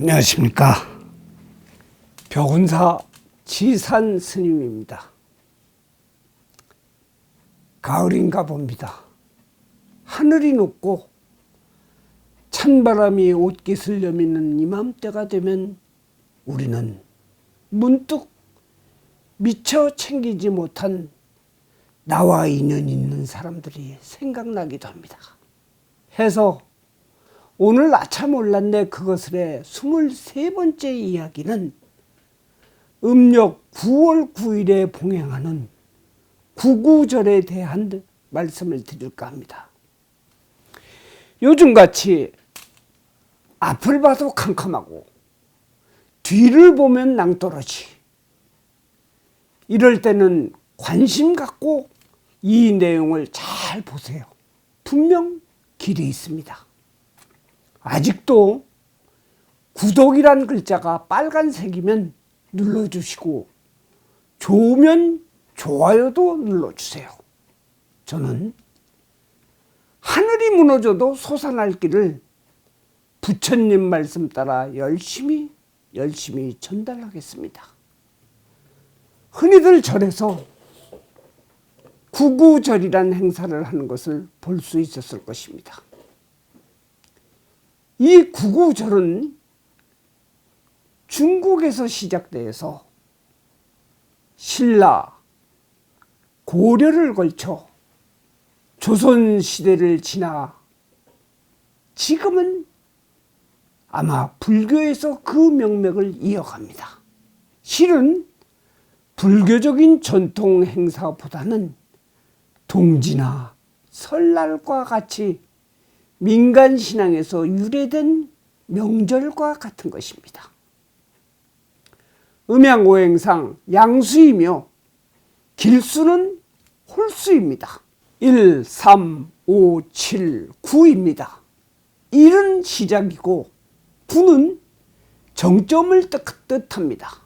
안녕하십니까. 벽운사 지산 스님입니다. 가을인가 봅니다. 하늘이 높고 찬바람이 옷깃을 여미는 이맘때가 되면 우리는 문득 미처 챙기지 못한 나와 인연 있는 사람들이 생각나기도 합니다. 해서 오늘 아차 몰랐네 그것을의 23번째 이야기는 음력 9월 9일에 봉행하는 구구절에 대한 말씀을 드릴까 합니다. 요즘같이 앞을 봐도 캄캄하고 뒤를 보면 낭떠러지, 이럴 때는 관심 갖고 이 내용을 잘 보세요. 분명 길이 있습니다. 아직도 구독이란 글자가 빨간색이면 눌러주시고 좋으면 좋아요도 눌러주세요. 저는 하늘이 무너져도 솟아날 길을 부처님 말씀 따라 열심히 전달하겠습니다. 흔히들 절에서 구구절이란 행사를 하는 것을 볼 수 있었을 것입니다. 이 구구절은 중국에서 시작돼서 신라, 고려를 걸쳐 조선시대를 지나 지금은 아마 불교에서 그 명맥을 이어갑니다. 실은 불교적인 전통 행사보다는 동지나 설날과 같이 민간 신앙에서 유래된 명절과 같은 것입니다. 음양오행상 양수이며 길수는 홀수입니다. 1, 3, 5, 7, 9입니다. 1은 시작이고 9는 정점을 뜻합니다.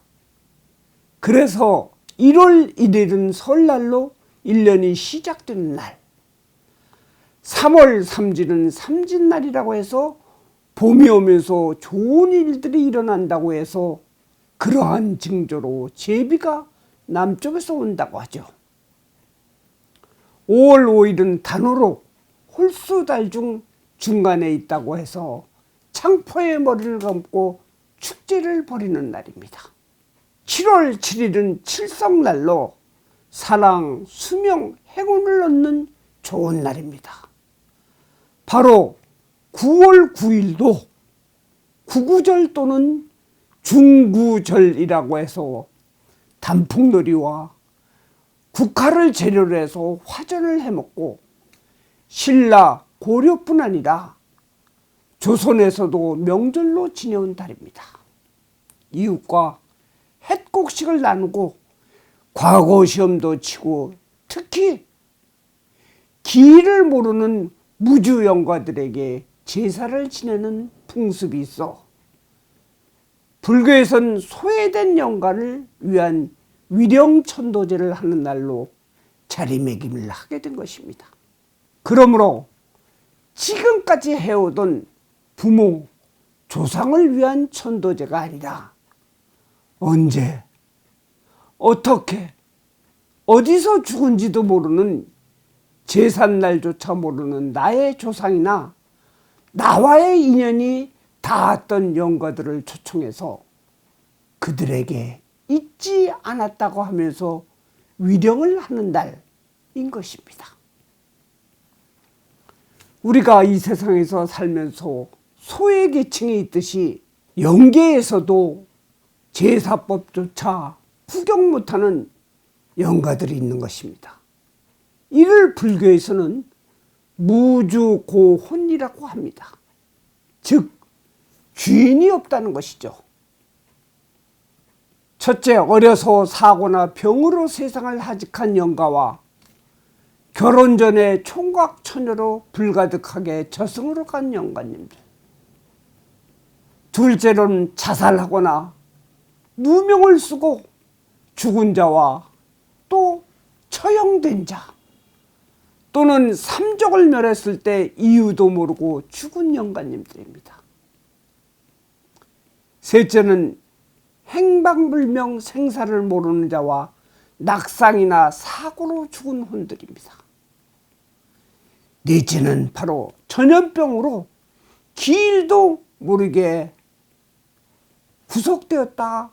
그래서 1월 1일은 설날로 1년이 시작되는 날, 3월 3일은 삼진날이라고 해서 봄이 오면서 좋은 일들이 일어난다고 해서 그러한 징조로 제비가 남쪽에서 온다고 하죠. 5월 5일은 단오로 홀수달 중 중간에 있다고 해서 창포에 머리를 감고 축제를 벌이는 날입니다. 7월 7일은 칠성날로 사랑, 수명, 행운을 얻는 좋은 날입니다. 바로 9월 9일도 구구절 또는 중구절이라고 해서 단풍놀이와 국화를 재료로 해서 화전을 해먹고 신라, 고려뿐 아니라 조선에서도 명절로 지내온 달입니다. 이웃과 햇곡식을 나누고 과거 시험도 치고 특히 기일을 모르는 무주영가들에게 제사를 지내는 풍습이 있어 불교에선 소외된 영가를 위한 위령천도제를 하는 날로 자리매김을 하게 된 것입니다. 그러므로 지금까지 해오던 부모, 조상을 위한 천도제가 아니라 언제, 어떻게, 어디서 죽은지도 모르는 제삿날조차 모르는 나의 조상이나 나와의 인연이 닿았던 영가들을 초청해서 그들에게 잊지 않았다고 하면서 위령을 하는 날인 것입니다. 우리가 이 세상에서 살면서 소외계층이 있듯이 영계에서도 제사법조차 구경 못하는 영가들이 있는 것입니다. 이를 불교에서는 무주고혼이라고 합니다. 즉 주인이 없다는 것이죠. 첫째, 어려서 사고나 병으로 세상을 하직한 영가와 결혼 전에 총각 처녀로 불가득하게 저승으로 간 영가님들. 둘째로는 자살하거나 누명을 쓰고 죽은 자와 또 처형된 자, 또는 삼족을 멸했을 때 이유도 모르고 죽은 영가님들입니다. 셋째는 행방불명 생사를 모르는 자와 낙상이나 사고로 죽은 혼들입니다. 넷째는 바로 전염병으로 길도 모르게 구속되었다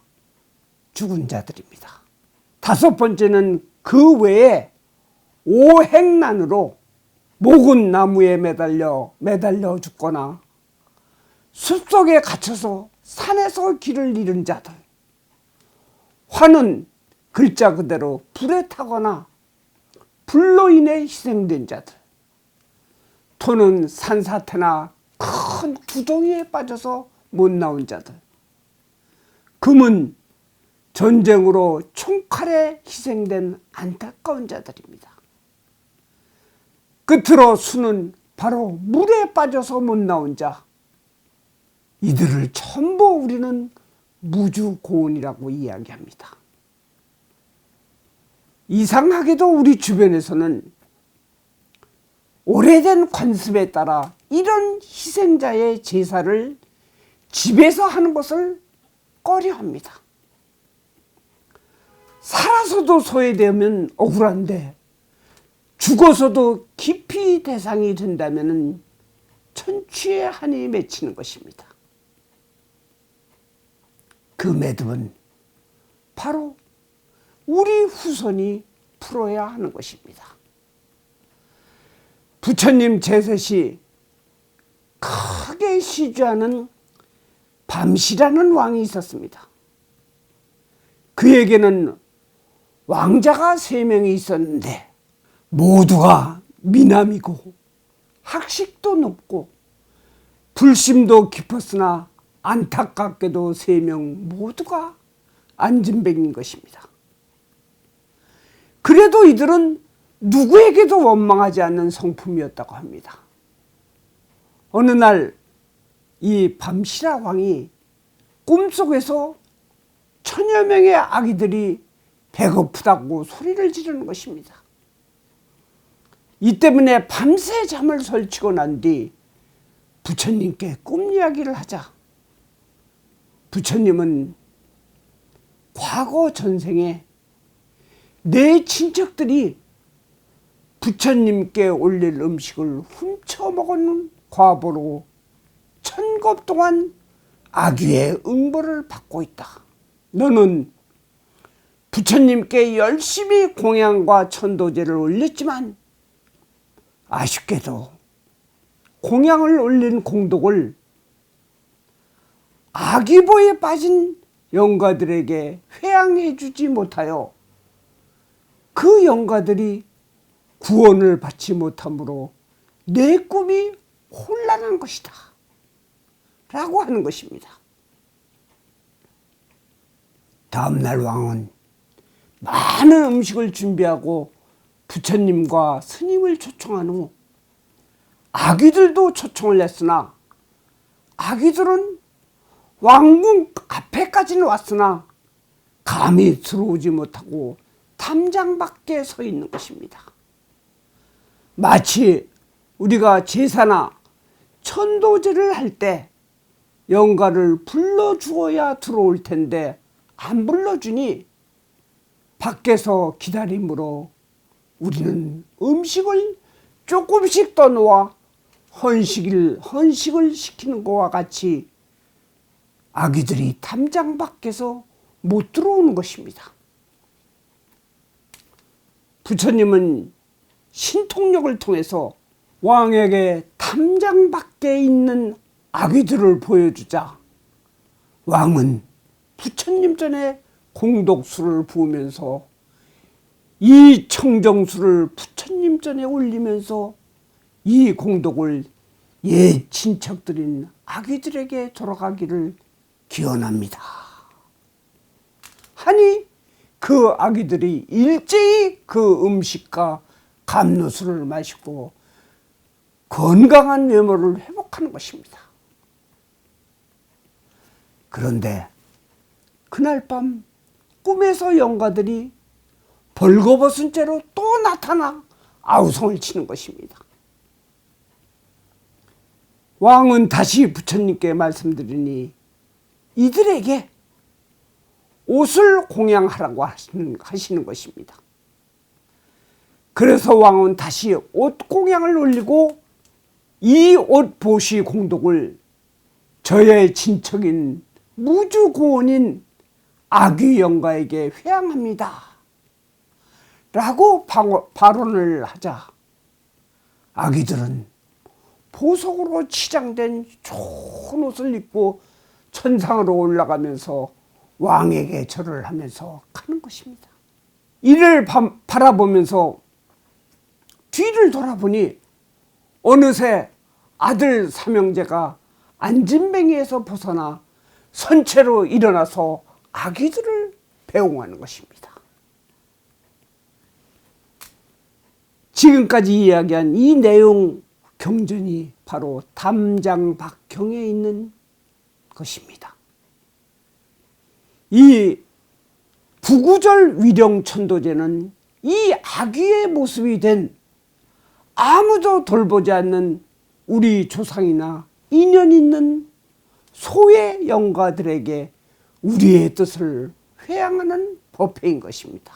죽은 자들입니다. 다섯 번째는 그 외에 오행난으로 목은 나무에 매달려 죽거나 숲속에 갇혀서 산에서 길을 잃은 자들, 화는 글자 그대로 불에 타거나 불로 인해 희생된 자들, 토는 산사태나 큰 구덩이에 빠져서 못 나온 자들, 금은 전쟁으로 총칼에 희생된 안타까운 자들입니다. 끝으로 수는 바로 물에 빠져서 못 나온 자, 이들을 전부 우리는 무주고원이라고 이야기합니다. 이상하게도 우리 주변에서는 오래된 관습에 따라 이런 희생자의 제사를 집에서 하는 것을 꺼려합니다. 살아서도 소외되면 억울한데 죽어서도 깊이 대상이 된다면 천추의 한이 맺히는 것입니다. 그 매듭은 바로 우리 후손이 풀어야 하는 것입니다. 부처님 제셋이 크게 시주하는 밤시라는 왕이 있었습니다. 그에게는 왕자가 3명이 있었는데 모두가 미남이고 학식도 높고 불심도 깊었으나 안타깝게도 3명 모두가 안진뱅인 것입니다. 그래도 이들은 누구에게도 원망하지 않는 성품이었다고 합니다. 어느 날 이 밤시라 왕이 꿈속에서 1000여 명의 아기들이 배고프다고 소리를 지르는 것입니다. 이 때문에 밤새 잠을 설치고 난 뒤 부처님께 꿈 이야기를 하자 부처님은 과거 전생에 내 친척들이 부처님께 올릴 음식을 훔쳐 먹은 과보로 1000겁 동안 악귀의 응보를 받고 있다. 너는 부처님께 열심히 공양과 천도제를 올렸지만 아쉽게도 공양을 올린 공덕을 악의보에 빠진 영가들에게 회양해 주지 못하여 그 영가들이 구원을 받지 못함으로 내 꿈이 혼란한 것이다 라고 하는 것입니다. 다음날 왕은 많은 음식을 준비하고 부처님과 스님을 초청한 후 아귀들도 초청을 했으나 아귀들은 왕궁 앞에까지는 왔으나 감히 들어오지 못하고 담장 밖에 서 있는 것입니다. 마치 우리가 제사나 천도제를 할 때 영가를 불러주어야 들어올 텐데 안 불러주니 밖에서 기다림으로 우리는 음식을 조금씩 떠놓아 헌식을 시키는 것과 같이 아기들이 담장 밖에서 못 들어오는 것입니다. 부처님은 신통력을 통해서 왕에게 담장 밖에 있는 아기들을 보여주자 왕은 부처님 전에 공덕수를 부으면서 이 청정수를 부처님 전에 올리면서 이 공덕을 옛 친척들인 아기들에게 돌아가기를 기원합니다. 하니 그 아기들이 일제히 그 음식과 감로수를 마시고 건강한 외모를 회복하는 것입니다. 그런데 그날 밤 꿈에서 영가들이 벌거벗은 채로 또 나타나 아우성을 치는 것입니다. 왕은 다시 부처님께 말씀드리니 이들에게 옷을 공양하라고 하시는 것입니다. 그래서 왕은 다시 옷 공양을 올리고 이 옷 보시 공덕을 저의 친척인 무주고원인 아귀 영가에게 회양합니다. 라고 발언을 하자 아귀들은 보석으로 치장된 좋은 옷을 입고 천상으로 올라가면서 왕에게 절을 하면서 가는 것입니다. 이를 바라보면서 뒤를 돌아보니 어느새 아들 삼형제가 안진뱅이에서 벗어나 선체로 일어나서 아귀들을 배웅하는 것입니다. 지금까지 이야기한 이 내용 경전이 바로 담장박경에 있는 것입니다. 이 부구절 위령천도제는 이 아귀의 모습이 된 아무도 돌보지 않는 우리 조상이나 인연 있는 소의 영가들에게 우리의 뜻을 회양하는 법회인 것입니다.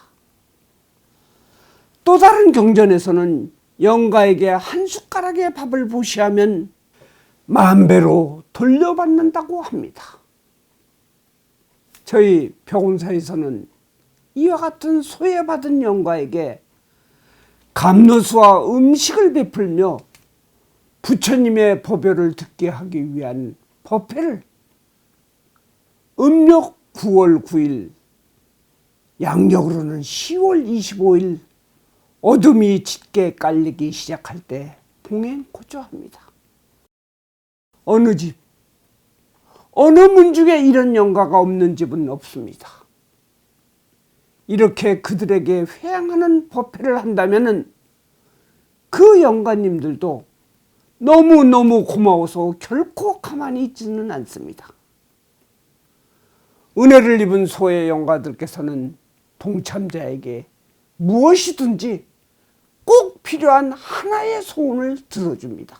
또 다른 경전에서는 영가에게 한 숟가락의 밥을 보시하면 만배로 돌려받는다고 합니다. 저희 병원사에서는 이와 같은 소외받은 영가에게 감로수와 음식을 베풀며 부처님의 법요를 듣게 하기 위한 법회를 음력 9월 9일, 양력으로는 10월 25일 어둠이 짙게 깔리기 시작할 때 봉행고조합니다. 어느 집, 어느 문중에 이런 영가가 없는 집은 없습니다. 이렇게 그들에게 회양하는 법회를 한다면 그 영가님들도 너무너무 고마워서 결코 가만히 있지는 않습니다. 은혜를 입은 소의 영가들께서는 동참자에게 무엇이든지 꼭 필요한 하나의 소원을 들어줍니다.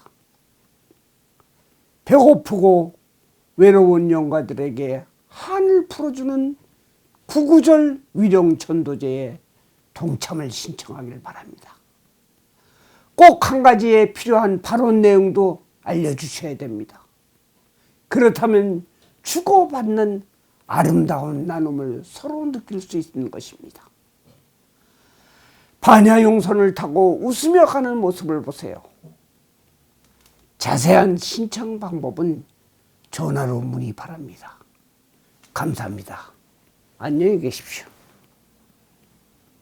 배고프고 외로운 영가들에게 한을 풀어주는 구구절 위령천도제에 동참을 신청하길 바랍니다. 꼭 한 가지에 필요한 발언 내용도 알려주셔야 됩니다. 그렇다면 주고받는 아름다운 나눔을 서로 느낄 수 있는 것입니다. 반야용선을 타고 웃으며 가는 모습을 보세요. 자세한 신청 방법은 전화로 문의 바랍니다. 감사합니다. 안녕히 계십시오.